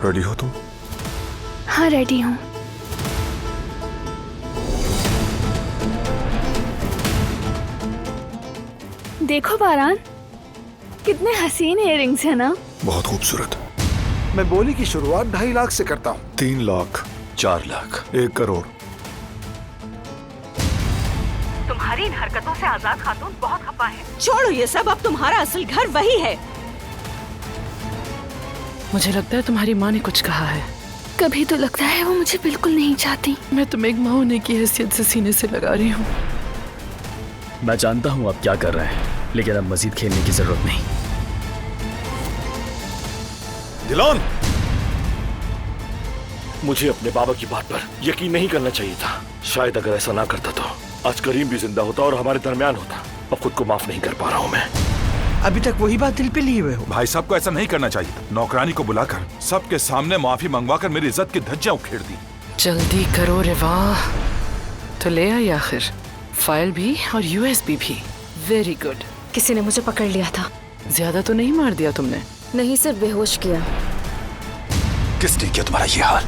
Ready हो तुम? हाँ रेडी हूँ। देखो बारान, कितने हसीन इयररिंग्स है ना। बहुत खूबसूरत। मैं बोली की शुरुआत 2.5 लाख से करता हूँ। 3 लाख, 4 लाख, 1 करोड़। तुम्हारी इन हरकतों से आजाद खातून बहुत खफा है। छोड़ो ये सब, अब तुम्हारा असल घर वही है। मुझे लगता है तुम्हारी माँ ने कुछ कहा है। कभी तो लगता है वो मुझे बिल्कुल नहीं चाहती। मैं तुम्हें एक माँ होने की हैसियत से सीने से लगा रही हूँ। मैं जानता हूँ आप क्या कर रहे हैं, लेकिन अब मजीद खेलने की जरूरत नहीं। दिलान, मुझे अपने बाबा की बात पर यकीन नहीं करना चाहिए था। शायद अगर ऐसा ना करता तो आज करीम भी जिंदा होता और हमारे दरमियान होता। अब खुद को माफ नहीं कर पा रहा हूँ मैं। अभी तक वही बात दिल पे लिए हुए हो। भाई साहब को ऐसा नहीं करना चाहिए था। नौकरानी को बुलाकर सबके सामने माफी मंगवाकर मेरी इज्जत की धज्जियां उखेड़ दी। जल्दी करो रे वाह। तो ले आई आखिर, फाइल भी और यूएसबी भी। Very good. किसी ने मुझे पकड़ लिया था। ज्यादा तो नहीं मार दिया तुमने? नहीं, सिर्फ बेहोश किया। किसने किया तुम्हारा ये हाल?